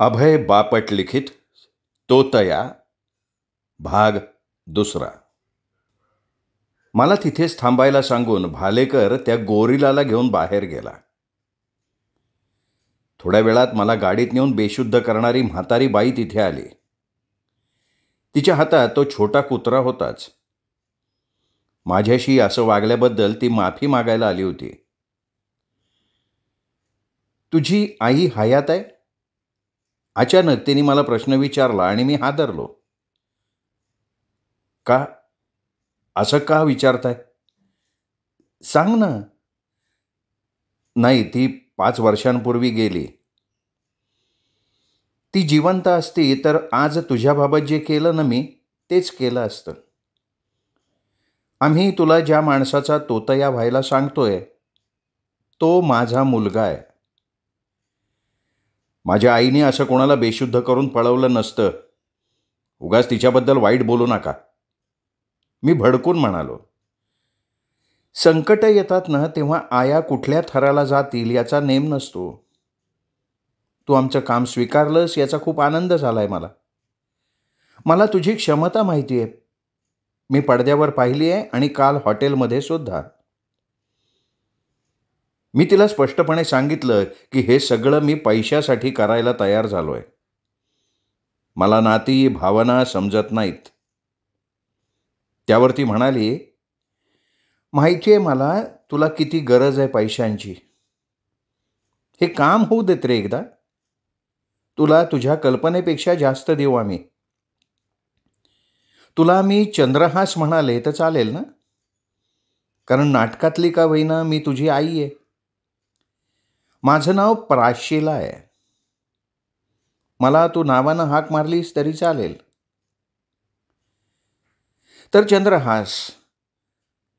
अभय बापट लिखित तोतया भाग दुसरा. मला तिथेच थांबायला सांगून भालेकर त्या गोरिलाला घेऊन बाहेर गेला. थोड्या वेळात मला गाडीत नेऊन बेशुद्ध करणारी म्हातारी बाई तिथे आली. तिच्या हातात तो छोटा कुत्रा होताच. माझ्याशी असं वागल्याबद्दल ती माफी मागायला आली होती. तुझी आई हयात आहे? अचानक तिने मला प्रश्न विचारला आणि मी हादरलो. का? असं का विचारताय? सांग ना. नाही, ती 5 वर्षांपूर्वी गेली. ती जिवंत असती तर आज तुझ्याबाबत जे केलं ना मी, तेच केलं असतं. आम्ही तुला ज्या माणसाचा तोतया व्हायला सांगतोय तो माझा मुलगा आहे. माझ्या आईने असं कोणाला बेशुद्ध करून पळवलं नसतं. उगाच तिच्याबद्दल वाईट बोलू नका, मी भडकून म्हणालो. संकट येतात ना तेव्हा आया कुठल्या थराला जातील याचा नेम नसतो. तू आमचं काम स्वीकारलंस याचा खूप आनंद झालाय मला. मला तुझी क्षमता माहिती आहे. मी पडद्यावर पाहिली आहे आणि काल हॉटेलमध्ये सुद्धा. मी तिला स्पष्टपणे सांगितलं की हे सगळं मी पैशासाठी करायला तयार झालोय. मला नाती भावना समजत नाहीत. त्यावरती म्हणाली, माहिती आहे मला तुला किती गरज आहे पैशांची. हे काम होऊ देत रे एकदा. तुला तुझ्या कल्पनेपेक्षा जास्त देऊ आम्ही. तुला मी चंद्रहास म्हणाले तर चालेल ना? कारण नाटकातली का होईना मी तुझी आई आहे. माझं नाव प्राशिला आहे. मला तू नावानं हाक मारलीस तरी चालेल. तर चंद्रहास,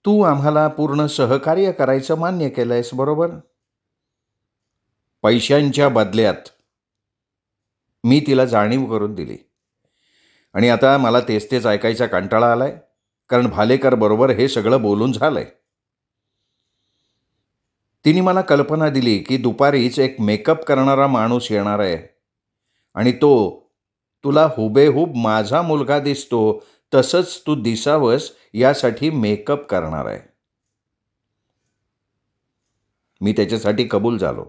तू आम्हाला पूर्ण सहकार्य करायचं मान्य केलंयस, बरोबर? पैशांच्या बदल्यात. मी तिला जाणीव करून दिली. आणि आता मला तेच तेच ऐकायचा कंटाळा आलाय, कारण भालेकर बरोबर हे सगळं बोलून झालंय. तिने मला कल्पना दिली की दुपारीच एक मेकअप करणारा माणूस येणार आहे आणि तो तुला हुबेहूब माझा मुलगा दिसतो तसंच तू दिसावंस यासाठी मेकअप करणार आहे. मी त्याच्यासाठी कबूल झालो.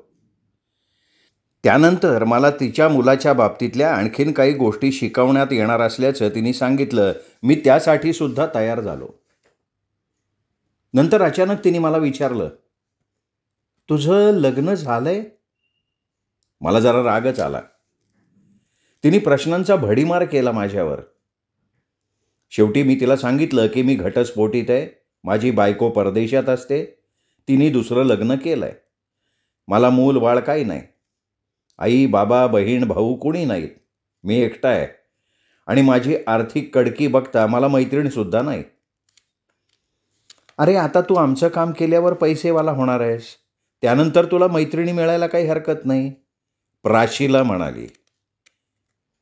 त्यानंतर मला तिच्या मुलाच्या बाबतीतल्या आणखीन काही गोष्टी शिकवण्यात येणार असल्याचं तिने सांगितलं. मी त्यासाठी सुद्धा तयार झालो. नंतर अचानक तिने मला विचारलं, तुझं लग्न झालंय? मला जरा रागच आला. तिने प्रश्नांचा भडीमार केला माझ्यावर. शेवटी मी तिला सांगितलं की मी घटस्फोटीत आहे. माझी बायको परदेशात असते. तिने दुसरं लग्न केलंय. मला मूल बाळ काही नाही. आई बाबा बहीण भाऊ कोणी नाहीत. मी एकटा आहे आणि माझी आर्थिक कडकी बघता मला मैत्रीणसुद्धा नाही. अरे, आता तू आमचं काम केल्यावर पैसेवाला होणार आहेस. त्यानंतर तुला मैत्रिणी मिळायला काही हरकत नाही, प्राशिला म्हणाली.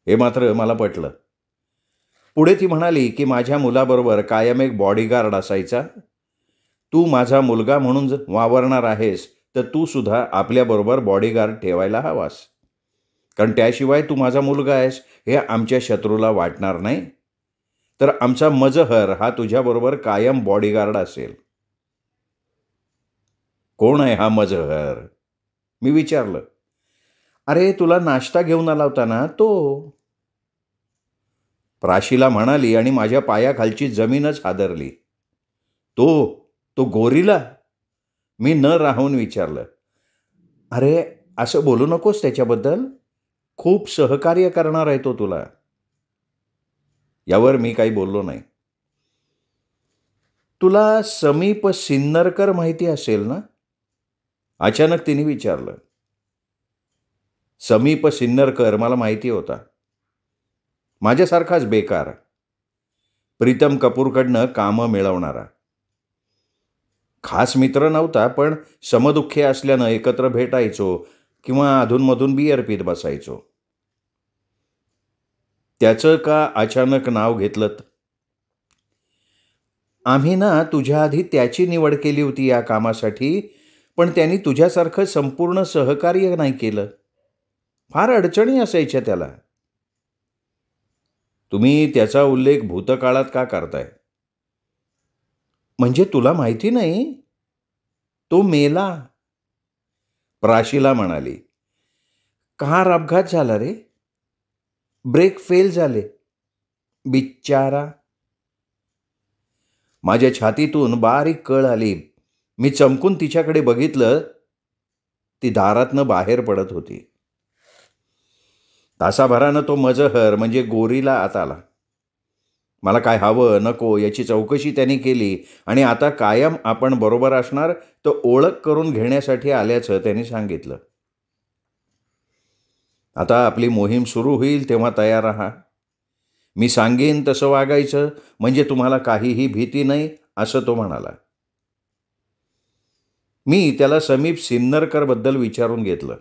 हे मात्र मला पटलं. पुढे ती म्हणाली की माझ्या मुलाबरोबर कायम एक बॉडीगार्ड असायचा. तू माझा मुलगा म्हणून वावरणार आहेस तर तू सुद्धा आपल्याबरोबर बॉडीगार्ड ठेवायला हवास. कारण त्याशिवाय तू माझा मुलगा आहेस हे आमच्या शत्रूला वाटणार नाही. तर आमचा मजहर हा तुझ्याबरोबर कायम बॉडीगार्ड असेल. कोण आहे हा मजहर? मी विचारलं. अरे, तुला नाश्ता घेऊन आला होता ना तो. प्राशिला म्हणाली आणि माझ्या पायाखालची जमीनच हादरली. तो गोरिला? मी न राहून विचारलं. अरे, असं बोलू नकोस त्याच्याबद्दल. खूप सहकार्य करणार आहे तो तुला. यावर मी काही बोललो नाही. तुला समीप सिन्नरकर माहिती असेल ना? अचानक तिने विचारलं. समीप सिन्नरकर मला माहिती होता. माझ्यासारखाच बेकार, प्रीतम कपूरकडनं कामं मिळवणारा. खास मित्र नव्हता, पण समदुःखे असल्यानं एकत्र भेटायचो किंवा अधूनमधून बियर पीत बसायचो. त्याचं का अचानक नाव घेतलं? आम्ही ना तुझ्या आधी त्याची निवड केली होती या कामासाठी, पण त्यांनी तुझ्यासारखं संपूर्ण सहकार्य नाही केलं. फार अडचणी असायच्या त्याला. तुम्ही त्याचा उल्लेख भूतकाळात का करताय? म्हणजे तुला माहिती नाही? तो मेला. प्राशिला म्हणाली. कार अपघात झाला रे. ब्रेक फेल झाले. बिचारा. माझ्या छातीतून बारीक कळ आली. मी चमकून तिच्याकडे बघितलं. ती दारातनं बाहेर पडत होती. तासाभरानं तो मजहर म्हणजे गोरीला आत आला. मला काय हवं नको याची चौकशी त्यांनी केली आणि आता कायम आपण बरोबर असणार तर ओळख करून घेण्यासाठी आल्याचं त्यांनी सांगितलं. आता आपली मोहीम सुरू होईल तेव्हा तयार राहा. मी सांगेन तसं वागायचं म्हणजे तुम्हाला काहीही भीती नाही असं तो म्हणाला. मी त्याला समीप सिन्नरकरबद्दल विचारून घेतलं.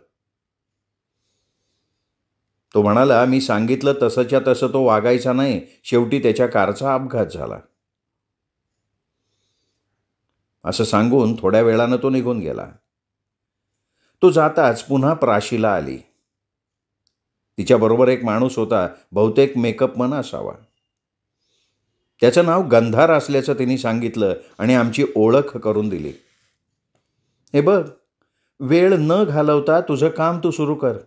तो म्हणाला मी सांगितलं तसंच्या तसं तो वागायचा नाही. शेवटी त्याच्या कारचा अपघात झाला. असं सांगून थोड्या वेळानं तो निघून गेला. तो जाताच पुन्हा प्राशिला आली. तिच्याबरोबर एक माणूस होता. बहुतेक मेकअपमन असावा. त्याचं नाव गंधार असल्याचं तिने सांगितलं आणि आमची ओळख करून दिली. हे बघ, वेळ न घालवता तुझं काम तू सुरू कर.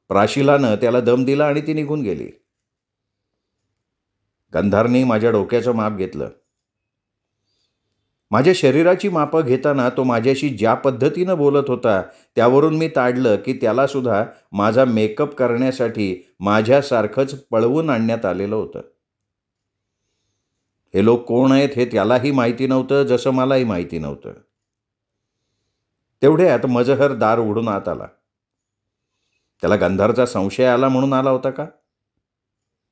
प्राशिलानं त्याला दम दिला आणि ती निघून गेली. गंधारने माझ्या डोक्याचं माप घेतलं. माझ्या शरीराची मापं घेताना तो माझ्याशी ज्या पद्धतीनं बोलत होता त्यावरून मी ताडलं की त्याला सुद्धा माझा मेकअप करण्यासाठी माझ्यासारखंच पळवून आणण्यात आलेलं होतं. हे लोक कोण आहेत हे त्यालाही माहिती नव्हतं, जसं मलाही माहिती नव्हतं. तेवढ्यात मजहर दार उघडून आत आला. त्याला गंधारचा संशय आला म्हणून आला होता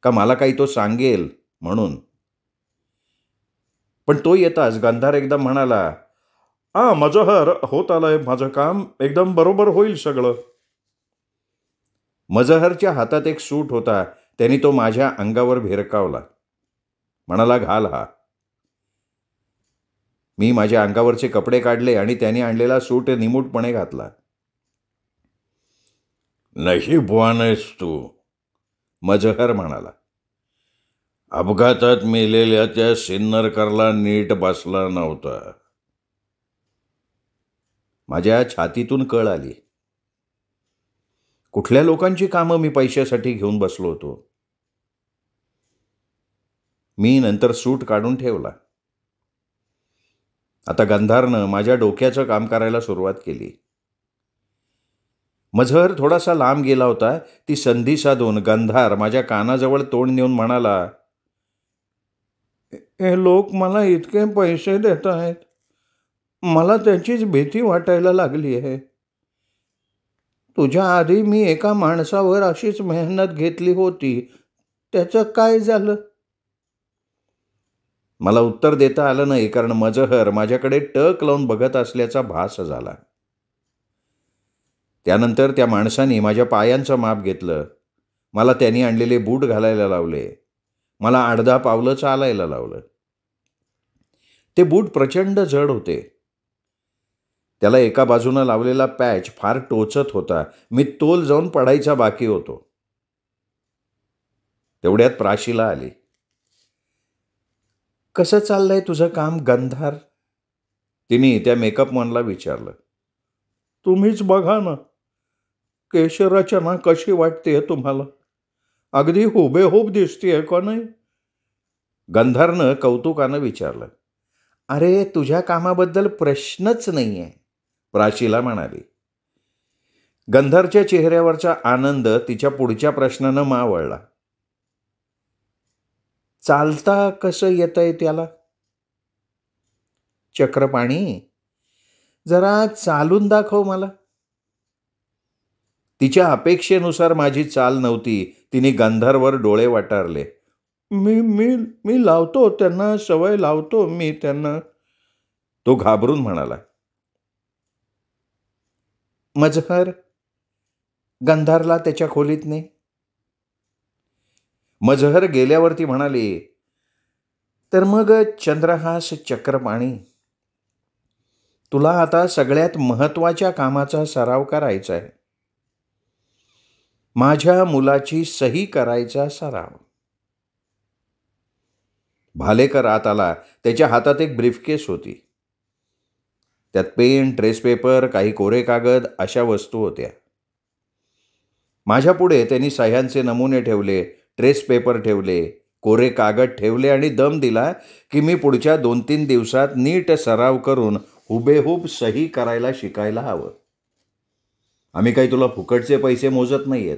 का मला काही तो सांगेल म्हणून? पण तो येताच गंधार एकदम म्हणाला, मजहर, होत आलंय माझं काम, एकदम बरोबर होईल सगळं. मजहरच्या हातात एक सूट होता. त्यांनी तो माझ्या अंगावर भिरकावला. म्हणाला, घाल हा. मी माझ्या अंगावरचे कपडे काढले आणि त्याने आणलेला सूट निमूटपणे घातला. नशीबवान आहेस तू, मजहर म्हणाला. अपघातात मेलेल्या त्या सिन्नरकरला नीट बसला नव्हता. माझ्या छातीतून कळ आली. कुठल्या लोकांची कामं मी पैशासाठी घेऊन बसलो होतो. मी नंतर सूट काढून ठेवला. आता गंधारनं माझ्या डोक्याचं काम करायला सुरुवात केली. मजहर थोडासा लांब गेला होता. ती संधी साधून गंधार माझ्या कानाजवळ तोंड नेऊन म्हणाला, हे लोक मला इतके पैसे देत आहेत, मला त्याचीच भीती वाटायला लागली आहे. तुझ्या आधी मी एका माणसावर अशीच मेहनत घेतली होती, त्याचं काय झालं? मला उत्तर देता आलं नाही, कारण मजहर माझ्याकडे टक लावून बघत असल्याचा भास झाला. त्यानंतर त्या माणसाने माझ्या पायांचं माप घेतलं. मला त्यांनी आणलेले बूट घालायला लावले. मला 8-10 पावलं चालायला लावलं. ते बूट प्रचंड जड होते. त्याला एका बाजूनं लावलेला पॅच फार टोचत होता. मी तोल जाऊन पडायचा बाकी होतो. तेवढ्यात प्राशिला आली. कसं चाललंय तुझं काम गंधार? तिने त्या मेकअपमनला विचारलं. तुम्हीच बघा ना, केशरचना कशी वाटते तुम्हाला? अगदी हुबेहूब दिसतीये का नाही? गंधारनं कौतुकानं विचारलं. अरे, तुझ्या कामाबद्दल प्रश्नच नाहीये, प्राशिला म्हणाली. गंधारच्या चेहऱ्यावरचा आनंद तिच्या पुढच्या प्रश्नानं मावळला. चालता कसं येतंय त्याला? चक्रपाणी, जरा चालून दाखव मला. तिच्या अपेक्षेनुसार माझी चाल नव्हती. तिने गंधारवर डोळे वाटारले. मी मी मी लावतो त्यांना, सवय लावतो मी त्यांना, तो घाबरून म्हणाला. मजहर, गंधारला त्याच्या खोलीत ने. मजहर गेल्यावरती म्हणाली, तर मग चंद्रहास चक्रपाणी, तुला आता सगळ्यात महत्त्वाच्या कामाचा सराव करायचा आहे. माझ्या मुलाची सही करायचा सराव. भालेकर आत आला. त्याच्या हातात एक ब्रीफकेस होती. त्यात पेन, ट्रेस पेपर, काही कोरे कागद अशा वस्तू होत्या. माझ्या पुढे त्यांनी सह्यांचे नमुने ठेवले, ट्रेस पेपर ठेवले, कोरे कागद ठेवले आणि दम दिला की मी पुढच्या 2-3 दिवसात नीट सराव करून हुबेहूब सही करायला शिकायला हवं. आम्ही काही तुला फुकटचे पैसे मोजत नाहीयेत.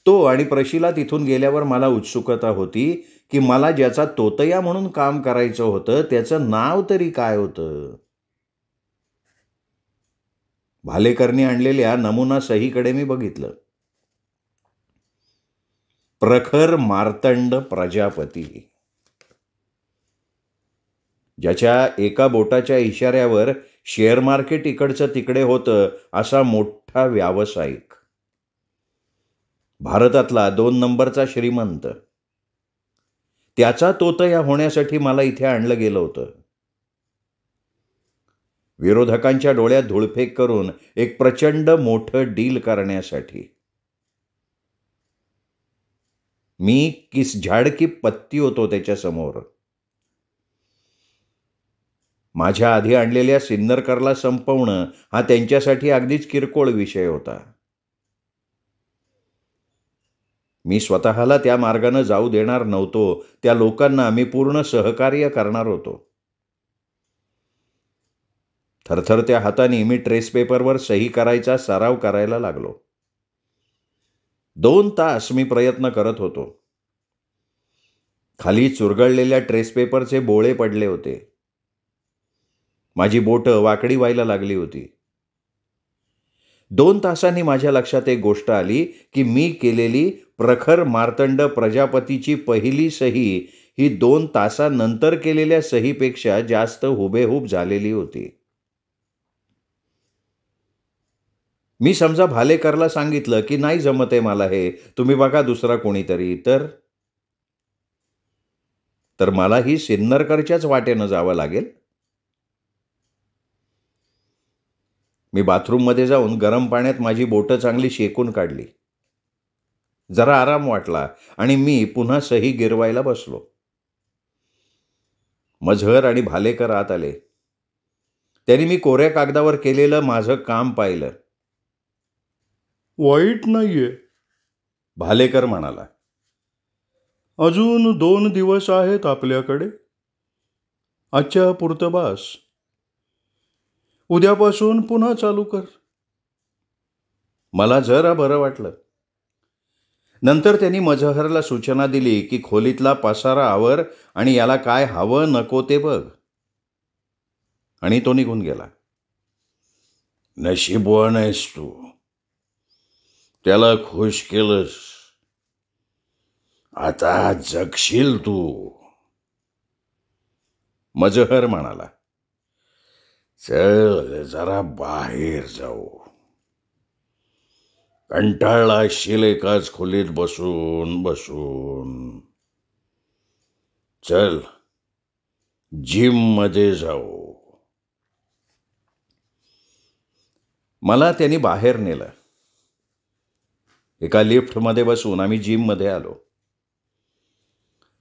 तो आणि प्रशिला तिथून गेल्यावर मला उत्सुकता होती की मला ज्याचा तोतया म्हणून काम करायचं होतं त्याचं नाव तरी काय होतं. भालेकरनी आणलेल्या नमुना सहीकडे मी बघितलं. प्रखर मार्तंड प्रजापती. ज्याच्या एका बोटाच्या इशाऱ्यावर शेअर मार्केट इकडचं तिकडे होतं असा मोठा व्यावसायिक. भारतातला 2 नंबरचा श्रीमंत. त्याचा तोतया होण्यासाठी मला इथे आणलं गेलं होतं. विरोधकांच्या डोळ्यात धुळफेक करून एक प्रचंड मोठं डील करण्यासाठी. मी किस झाड की पत्ती होतो त्याच्यासमोर. माझ्या आधी आणलेल्या सिन्नरकरला संपवणं हा त्यांच्यासाठी अगदीच किरकोळ विषय होता. मी स्वतःला त्या मार्गानं जाऊ देणार नव्हतो. त्या लोकांना मी पूर्ण सहकार्य करणार होतो. थरथरत्या हाताने मी ट्रेस पेपरवर सही करायचा सराव करायला लागलो. 2 तास मी प्रयत्न करत होतो. खाली चुरगळलेल्या ट्रेस पेपरचे बोळे पडले होते. माझी बोटं वाकडी व्हायला लागली होती. 2 तासांनी माझ्या लक्षात एक गोष्ट आली की मी केलेली प्रखर मार्तंड प्रजापतीची पहिली सही ही 2 तासानंतर केलेल्या सहीपेक्षा जास्त हुबेहूब झालेली होती. मी समजा भालेकरला सांगितलं की नाही जमत आहे मला हे, तुम्ही बघा दुसरा कोणीतरी. तर मलाही सिन्नरकरच्याच वाटेनं जावं लागेल. मी बाथरूममध्ये जाऊन गरम पाण्यात माझी बोटं चांगली शेकून काढली. जरा आराम वाटला आणि मी पुन्हा सही गिरवायला बसलो. मझहर आणि भालेकर आत आले. त्यांनी मी कोऱ्या कागदावर केलेलं माझं काम पाहिलं. वाईट नाहीये, भालेकर म्हणाला. अजून 2 दिवस आहेत आपल्याकडे. आजच्या पुरतं बास. उद्यापासून पुन्हा चालू कर. मला जरा बरं वाटलं. नंतर त्यांनी मझहरला सूचना दिली की खोलीतला पसारा आवर आणि याला काय हवं नको ते बघ. आणि तो निघून गेला. नशीबवान आहेस तू. त्याला खुश केलंस. आता जगशील तू. मझहर म्हणाला. चल जरा बाहेर जाऊ. कंटाळला असशील एकाच खोलीत बसून बसून. चल जिम मध्ये जाऊ. मला त्यांनी बाहेर नेलं. एका लिफ्टमध्ये बसून आम्ही जिममध्ये आलो.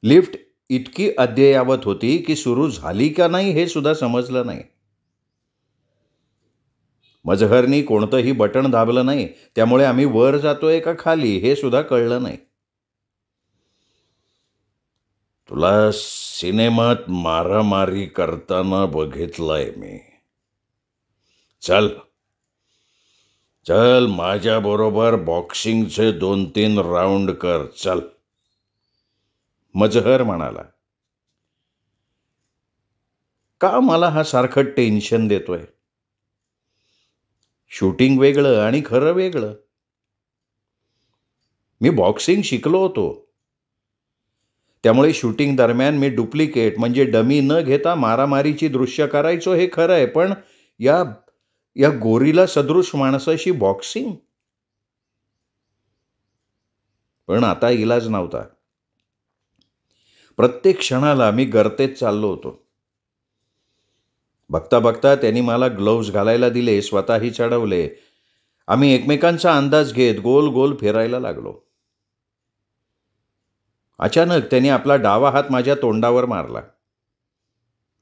लिफ्ट इतकी अद्ययावत होती की सुरू झाली का नाही हे सुद्धा समजलं नाही. मझहरनी कोणतंही बटण दाबलं नाही, त्यामुळे आम्ही वर जातोय का खाली हे सुद्धा कळलं नाही. तुला सिनेमात मारामारी करताना बघितलंय मी. चल चल माझ्या बरोबर बॉक्सिंगचे 2-3 राऊंड कर. चल. मझहर म्हणाला. का मला हा सारखं टेन्शन देतोय? शूटिंग वेगळं आणि खरं वेगळं. मी बॉक्सिंग शिकलो होतो. त्यामुळे शूटिंग दरम्यान मी डुप्लिकेट म्हणजे डमी न घेता मारामारीची दृश्य करायचो हे खरं आहे. पण या गोरीला सदृश माणसाशी बॉक्सिंग? पण आता इलाज नव्हता. प्रत्येक क्षणाला मी गर्तेत चाललो होतो. बघता बघता त्यांनी मला ग्लोव्ज घालायला दिले, स्वतःही चढवले आम्ही एकमेकांचा अंदाज घेत गोल गोल फिरायला लागलो. अचानक त्याने आपला डावा हात माझ्या तोंडावर मारला.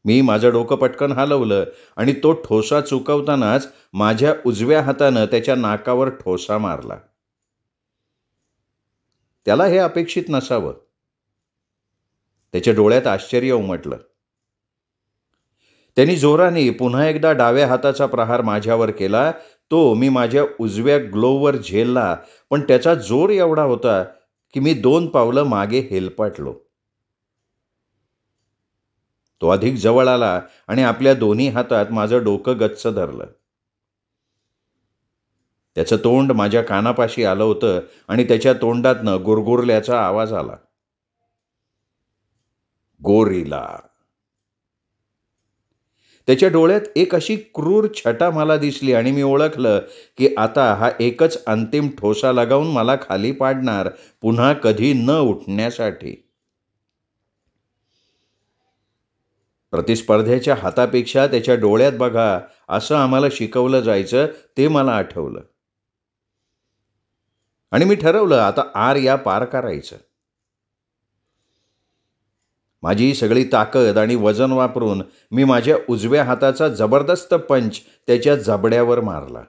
मी माझं डोकं पटकन हलवलं आणि तो ठोसा चुकवतानाच माझ्या उजव्या हातानं त्याच्या नाकावर ठोसा मारला. त्याला हे अपेक्षित नसावं. त्याच्या डोळ्यात आश्चर्य उमटलं. त्यांनी जोराने पुन्हा एकदा डाव्या हाताचा प्रहार माझ्यावर केला. तो मी माझ्या उजव्या ग्लोव्हवर झेलला, पण त्याचा जोर एवढा होता की मी 2 पावलं मागे हेलपाटलो. तो अधिक जवळ आला आणि आपल्या दोन्ही हातात माझं डोकं गच्च धरलं. त्याचं तोंड माझ्या कानापाशी आलं होतं आणि त्याच्या तोंडातनं गुरगुरल्याचा आवाज आला. गोरिला. त्याच्या डोळ्यात एक अशी क्रूर छटा मला दिसली आणि मी ओळखलं की आता हा एकच अंतिम ठोसा लगावून मला खाली पाडणार, पुन्हा कधी न उठण्यासाठी. प्रतिस्पर्ध्याच्या हातापेक्षा त्याच्या डोळ्यात बघा असं आम्हाला शिकवलं जायचं ते मला आठवलं. आणि मी ठरवलं आता आर या पार करायचं. माझी सगळी ताकद आणि वजन वापरून मी माझ्या उजव्या हाताचा जबरदस्त पंच त्याच्या जबड्यावर मारला.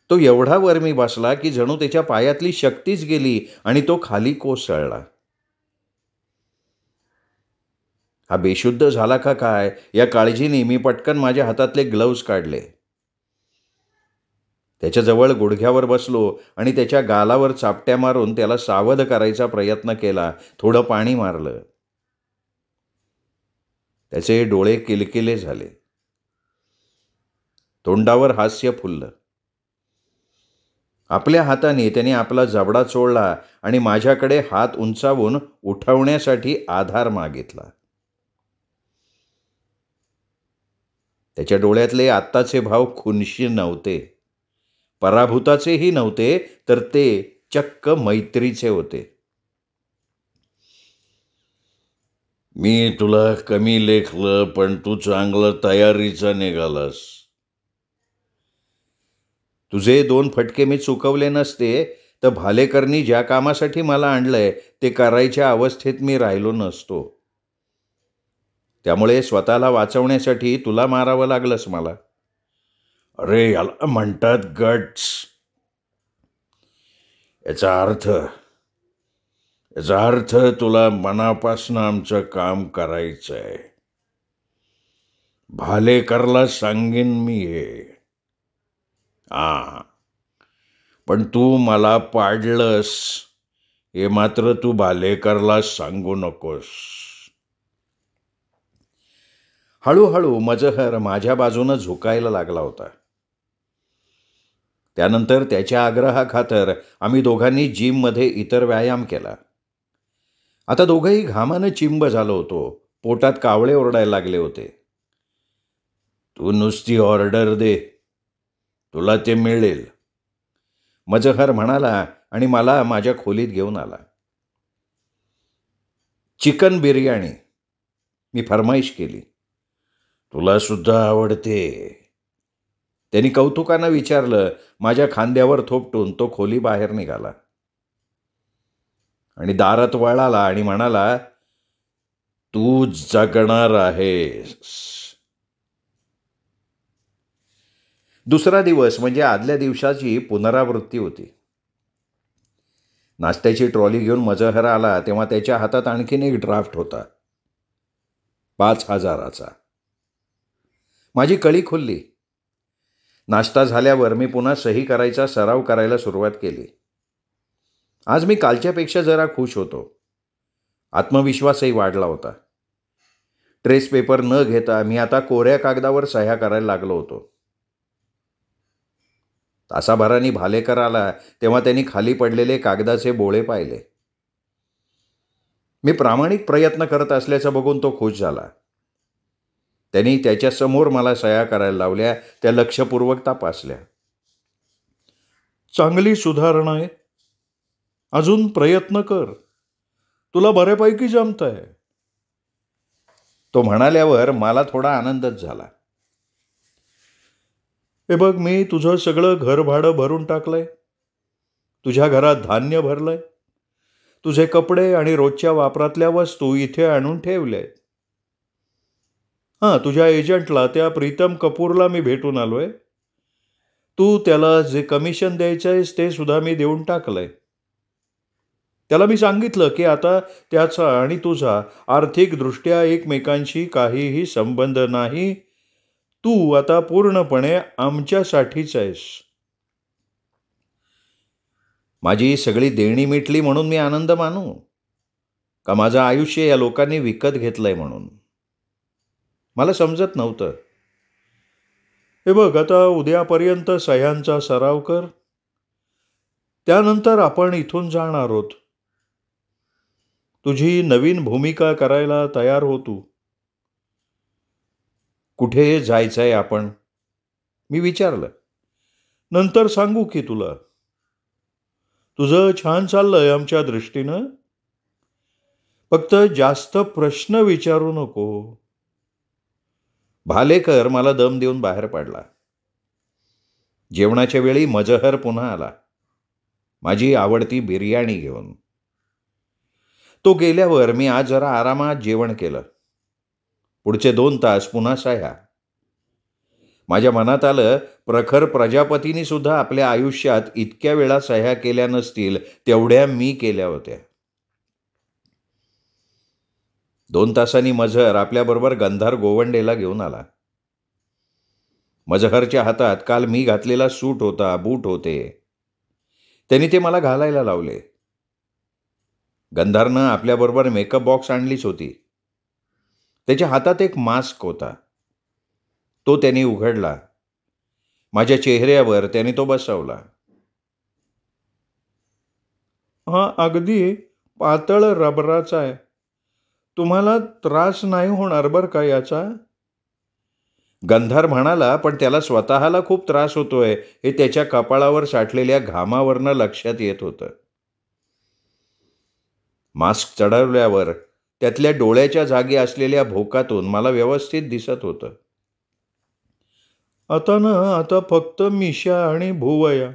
तो एवढा वर मी बसला की जणू त्याच्या पायातली शक्तीच गेली आणि तो खाली कोसळला. हा बेशुद्ध झाला का काय या काळजीने मी पटकन माझ्या हातातले ग्लव्ज काढले. त्याच्याजवळ गुडघ्यावर बसलो आणि त्याच्या गालावर चापट्या मारून त्याला सावध करायचा प्रयत्न केला. थोडं पाणी मारलं. त्याचे डोळे किलकिले झाले. तोंडावर हास्य फुललं. आपल्या हाताने त्याने आपला जबडा चोळला आणि माझ्याकडे हात उंचावून उठवण्यासाठी आधार मागितला. त्याच्या डोळ्यातले आत्ताचे भाव खुनशी नव्हते, पराभूताचेही नव्हते, तर ते चक्क मैत्रीचे होते. मी तुला कमी लेखलं, पण तू चांगलं तयारीचा निघालास. तुझे 2 फटके मी चुकवले नसते तर भालेकरनी ज्या कामासाठी मला आणलंय ते करायच्या अवस्थेत मी राहिलो नसतो. त्यामुळे स्वतःला वाचवण्यासाठी तुला मारावं लागलंस मला. अरे याला म्हणतात गट्स. याचा अर्थ तुला मनापासून आमचं काम करायचंय. भालेकरला सांगेन मी हे. पण तू मला पाडलंस हे मात्र तू भालेकरला सांगू नकोस. हळूहळू मजहर माझ्या बाजूनं झुकायला लागला होता. त्यानंतर त्याच्या आग्रहाखातर आम्ही दोघांनी जिममध्ये इतर व्यायाम केला. आता दोघंही घामानं चिंब झालो होतो. पोटात कावळे ओरडायला लागले होते. तू नुसती ऑर्डर दे, तुला ते मिळेल, मजहर म्हणाला आणि मला माझ्या खोलीत घेऊन आला. चिकन बिर्याणी मी फरमाईश केली. तुला सुद्धा आवडते? त्यांनी कौतुकानं विचारलं. माझ्या खांद्यावर थोपटून तो खोली बाहेर निघाला आणि दारात वळाला आणि म्हणाला, तू जगणार आहेस. दुसरा दिवस म्हणजे आदल्या दिवसाची पुनरावृत्ती होती. नाश्त्याची ट्रॉली घेऊन मजहर आला तेव्हा त्याच्या हातात आणखीन एक ड्राफ्ट होता, 5,000चा. माझी कळी खुलली. नाश्ता झाल्यावर मी पुन्हा सही करायचा सराव करायला सुरुवात केली. आज मी कालच्यापेक्षा जरा खुश होतो. आत्मविश्वासही वाढला होता. ट्रेस पेपर न घेता मी आता कोऱ्या कागदावर सह्या करायला लागलो होतो. तासाभराने भालेकर आला तेव्हा त्यांनी खाली पडलेले कागदाचे बोळे पाहिले. मी प्रामाणिक प्रयत्न करत असल्याचं बघून तो खुश झाला. त्यांनी त्याच्यासमोर मला सह्या करायला लावल्या. त्या लक्षपूर्वक तपासल्या. चांगली सुधारणा आहे, अजून प्रयत्न कर, तुला बऱ्यापैकी जमतंय. तो म्हणाल्यावर मला थोडा आनंदच झाला. हे बघ, मी तुझं सगळं घर भाडं भरून टाकलंय, तुझ्या घरात धान्य भरलंय, तुझे कपडे आणि रोजच्या वापरातल्या वस्तू इथे आणून ठेवल्या आहेत. हां, तुझ्या एजंटला, त्या प्रीतम कपूरला मी भेटून आलोय. तू त्याला जे कमिशन द्यायचं आहेस ते सुद्धा मी देऊन टाकलंय. त्याला मी सांगितलं की आता त्याचा आणि तुझा आर्थिकदृष्ट्या एकमेकांशी काहीही संबंध नाही. तू आता पूर्णपणे आमच्यासाठीच आहेस. माझी सगळी देणी मिटली म्हणून मी आनंद मानू का माझं आयुष्य या लोकांनी विकत घेतलंय म्हणून? मला समजत नव्हतं. हे बघ, आता उद्यापर्यंत सह्यांचा सराव कर, त्यानंतर आपण इथून जाणार आहोत. तुझी नवीन भूमिका करायला तयार हो तू. कुठे जायचंय आपण? मी विचारलं. नंतर सांगू की तुला. तुझं छान चाललंय आमच्या दृष्टीनं. फक्त जास्त प्रश्न विचारू नको. भालेकर मला दम देऊन बाहेर पडला. जेवणाच्या वेळी मजहर पुन्हा आला, माझी आवडती बिर्याणी घेऊन. तो गेल्यावर मी आज जरा आरामात जेवण केलं. पुढचे 2 तास पुन्हा सह्या. माझ्या मनात आलं, प्रखर प्रजापतींनी सुद्धा आपल्या आयुष्यात इतक्या वेळा सह्या केल्या नसतील तेवढ्या मी केल्या होत्या. 2 तासांनी मजहर आपल्याबरोबर गंधार गोवंडेला घेऊन आला. मजहरच्या हातात काल मी घातलेला सूट होता, बूट होते. त्यांनी ते मला घालायला लावले. गंधारनं आपल्याबरोबर मेकअप बॉक्स आणलीच होती. त्याच्या हातात एक मास्क होता. तो त्यांनी उघडला. माझ्या चेहऱ्यावर त्याने तो बसवला. हा अगदी पातळ रबराचा आहे. तुम्हाला त्रास नाही होणार बरं का याचा? गंधार म्हणाला, पण त्याला स्वतःला खूप त्रास होतोय हे त्याच्या कपाळावर साठलेल्या घामावरनं लक्षात येत होतं. मास्क चढवल्यावर त्यातल्या डोळ्याच्या जागी असलेल्या भोकातून मला व्यवस्थित दिसत होतं. आता फक्त मिशा आणि भुवया,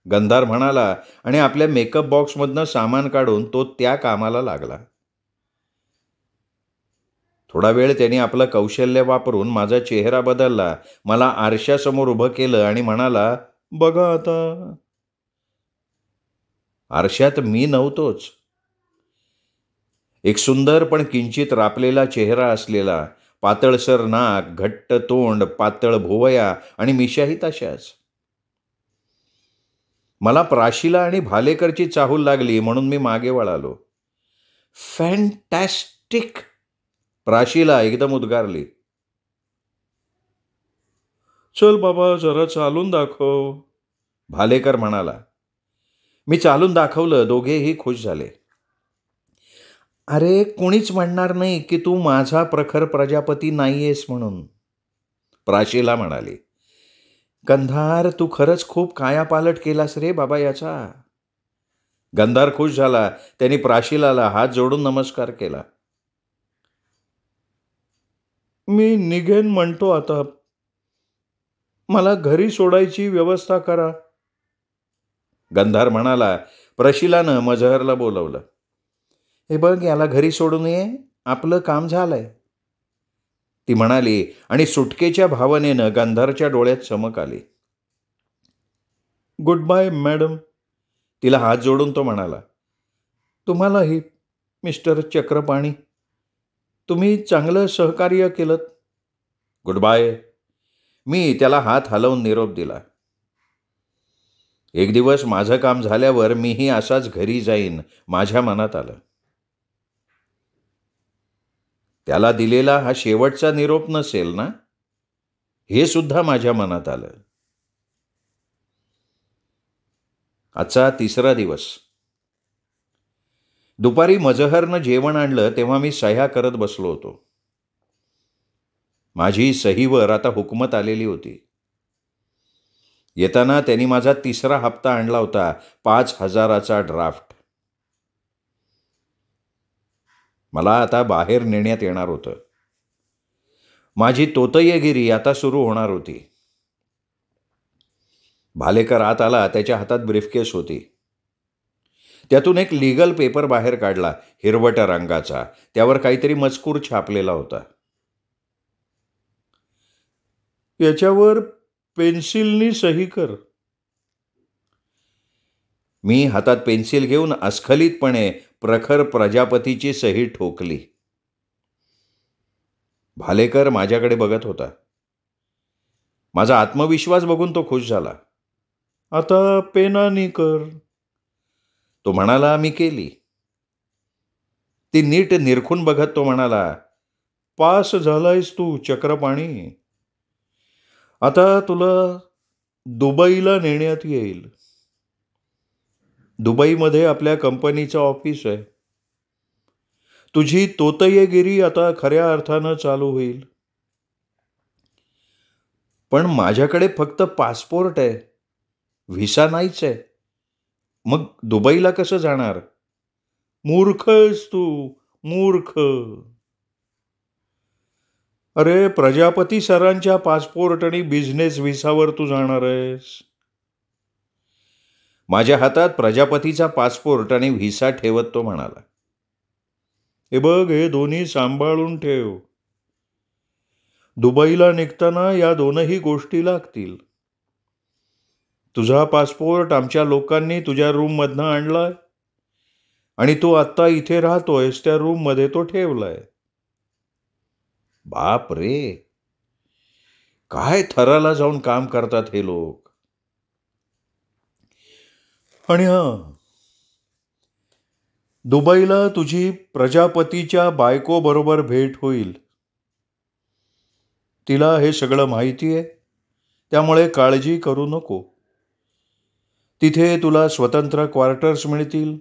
गंधार म्हणाला आणि आपल्या मेकअप बॉक्समधनं सामान काढून तो त्या कामाला लागला. थोडा वेळ त्याने आपलं कौशल्य वापरून माझा चेहरा बदलला, मला आरशासमोर उभं केलं आणि म्हणाला, बघा आता. आरशात मी नव्हतोच. एक सुंदर पण किंचित रापलेला चेहरा असलेला, पातळसर नाक, घट्ट तोंड, पातळ भुवया आणि मिशाही तशाच. मला प्राशिला आणि भालेकरची चाहूल लागली म्हणून मी मागे वळालो. फॅन्टॅस्टिक, प्राशिला एकदम उद्गारली. चल बाबा, जरा चालून दाखव, भालेकर म्हणाला. मी चालून दाखवलं. दोघेही खुश झाले. अरे, कोणीच म्हणणार नाही की तू माझा प्रखर प्रजापती नाहीयेस म्हणून, प्राशिला म्हणाली. गंधार, तू खरंच खूप कायापालट केलास रे बाबा याचा. गंधार खुश झाला. त्यांनी प्राशिलाला हात जोडून नमस्कार केला. मी निघेन म्हणतो आता. मला घरी सोडायची व्यवस्था करा, गंधार म्हणाला. प्राशिलानं मजहरला बोलवलं. हे बघ, याला घरी सोडून ये, आपलं काम झालंय, ती म्हणाली आणि सुटकेच्या भावनेनं गंधारच्या डोळ्यात चमक आली. गुड बाय मॅडम, तिला हात जोडून तो म्हणाला. तुम्हालाही मिस्टर चक्रपाणी, तुम्ही चांगलं सहकार्य केलं. गुड बाय, मी त्याला हात हलवून निरोप दिला. एक दिवस माझं काम झाल्यावर मीही असाच घरी जाईन, माझ्या मनात आलं. त्याला दिलेला हा शेवटचा निरोप नसेल ना, हे सुद्धा माझ्या मनात आलं. आजचा 3रा दिवस. दुपारी मजहरनं जेवण आणलं तेव्हा मी सह्या करत बसलो होतो. माझी सहीवर आता हुकमत आलेली होती. येताना त्यांनी माझा 3रा हप्ता आणला होता, 5,000चा ड्राफ्ट. मला आता बाहेर नेण्यात येणार होतं. माझी तोतयेगिरी आता सुरू होणार होती. भालेकर आत आला. त्याच्या हातात ब्रीफकेस होती. त्यातून एक लीगल पेपर बाहेर काढला, हिरवट रंगाचा. त्यावर काहीतरी मजकूर छापलेला होता. याच्यावर पेन्सिलनी सही कर. मी हातात पेन्सिल घेऊन अस्खलितपणे प्रखर प्रजापतीची सही ठोकली. भालेकर माझ्याकडे बघत होता. माझा आत्मविश्वास बघून तो खुश झाला. आता पेनानी कर, तो म्हणाला. मी केली. ती नीट निरखून बघत तो म्हणाला, पास झालायस तू चक्रपाणी. आता तुला दुबईला नेण्यात येईल. दुबईमध्ये आपल्या कंपनीचं ऑफिस आहे. तुझी तोतयेगिरी आता खऱ्या अर्थानं चालू होईल. पण माझ्याकडे फक्त पासपोर्ट आहे, व्हिसा नाहीच आहे. मग दुबईला कसं जाणार? मूर्ख आहेस तू, मूर्ख. अरे, प्रजापती सरांच्या पासपोर्ट आणि बिझनेस व्हिसावर तू जाणार आहेस. माझ्या हातात प्रजापतीचा पासपोर्ट आणि व्हिसा ठेवत तो म्हणाला, हे बघ, हे दोन्ही सांभाळून ठेव. दुबईला निघताना या दोनही गोष्टी लागतील. तुझा पासपोर्ट आमच्या लोकांनी तुझ्या रूममधनं आणलाय आणि तू आत्ता इथे राहतोयस त्या रूममध्ये तो ठेवलाय. बाप रे, काय थराला जाऊन काम करतात हे लोक. आणि दुबईला तुझी प्रजापतीच्या बायको बरोबर भेट होईल. तिला हे सगळं माहिती आहे, त्यामुळे काळजी करू नको. तिथे तुला स्वतंत्र क्वार्टर्स मिळतील.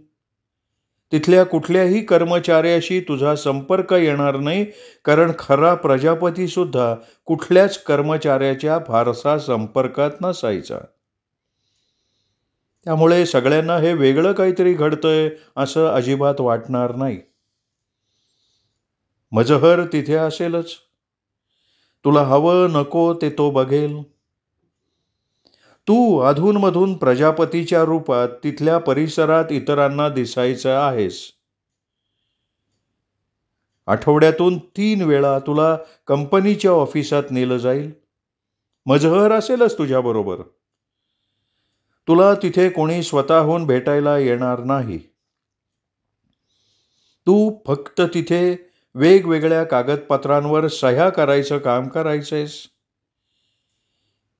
तिथल्या कुठल्याही कर्मचाऱ्याशी तुझा संपर्क येणार नाही, कारण खरा प्रजापती सुद्धा कुठल्याच कर्मचाऱ्याच्या फारसा संपर्कात नसायचा. त्यामुळे सगळ्यांना हे वेगळं काहीतरी घडतंय असं अजिबात वाटणार नाही. मजहर तिथे असेलच. तुला हवं नको ते तो बघेल. तू अधूनमधून प्रजापतीच्या रूपात तिथल्या परिसरात इतरांना दिसायचं आहेस. आठवड्यातून 3 वेळा तुला कंपनीच्या ऑफिसात नेलं जाईल. मजहर असेलच तुझ्याबरोबर. तुला तिथे कोणी स्वतःहून भेटायला येणार नाही. तू फक्त तिथे वेगवेगळ्या कागदपत्रांवर सह्या करायचं काम करायचंयस.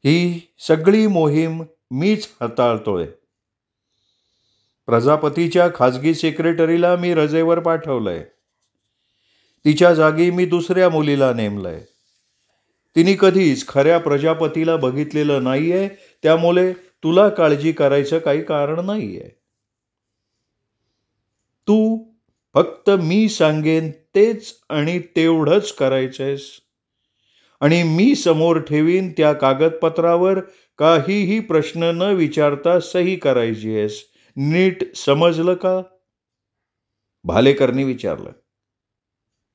ही सगळी मोहीम मीच हाताळतोय. प्रजापतीच्या खाजगी सेक्रेटरीला मी रजेवर पाठवलंय. तिच्या जागी मी दुसऱ्या मुलीला नेमलंय. तिने कधीच खऱ्या प्रजापतीला बघितलेलं नाहीये, त्यामुळे तुला काळजी करायचं काही कारण नाहीये. तू फक्त मी सांगेन तेच आणि तेवढंच करायचंयस. आणि मी समोर ठेवीन त्या कागदपत्रावर काहीही प्रश्न न विचारता सही करायची आहेस. नीट समजलं का? भालेकरनी विचारलं.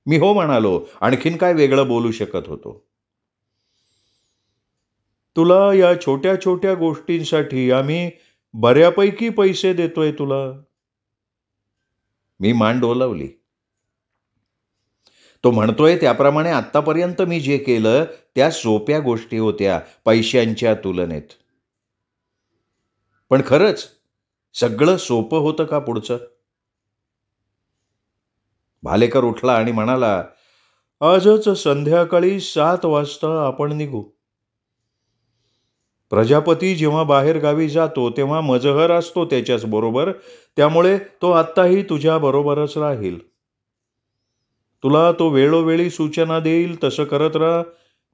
मी हो म्हणालो. आणखीन काय वेगळं बोलू शकत होतो. तुला या छोट्या छोट्या गोष्टींसाठी आम्ही बऱ्यापैकी पैसे देतोय तुला. मी मान डोलावली. तो म्हणतोय त्याप्रमाणे आत्तापर्यंत मी जे केलं त्या सोप्या गोष्टी होत्या पैशांच्या तुलनेत. पण खरंच सगळं सोपं होतं का पुढचं? भालेकर उठला आणि म्हणाला, आजच संध्याकाळी 7 वाजता आपण निघू. प्रजापती जेव्हा बाहेर गावी जातो तेव्हा मजहर असतो त्याच्याच बरोबर, त्यामुळे तो आत्ताही तुझ्या बरोबरच राहील. तुला तो वेळोवेळी सूचना देईल तसं करत राहा,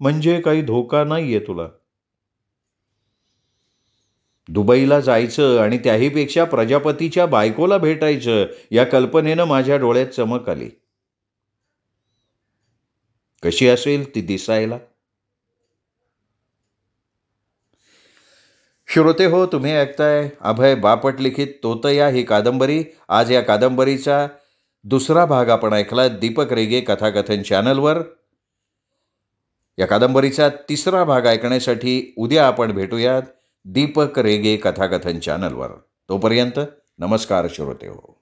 म्हणजे काही धोका नाहीये तुला. दुबईला जायचं आणि त्याहीपेक्षा प्रजापतीच्या बायकोला भेटायचं या कल्पनेनं माझ्या डोळ्यात चमक आली. कशी असेल ती दिसायला? श्रोते हो, तुम्ही ऐकताय अभय बापट लिखित तोतया ही कादंबरी. आज या कादंबरीचा दुसरा भाग आपण ऐकला दीपक रेगे कथाकथन चॅनलवर. या कादंबरीचा 3रा भाग ऐकण्यासाठी उद्या आपण भेटूयात. दीपक रेगे कथाकथन चॅनलवर. तोपर्यंत नमस्कार श्रोते हो.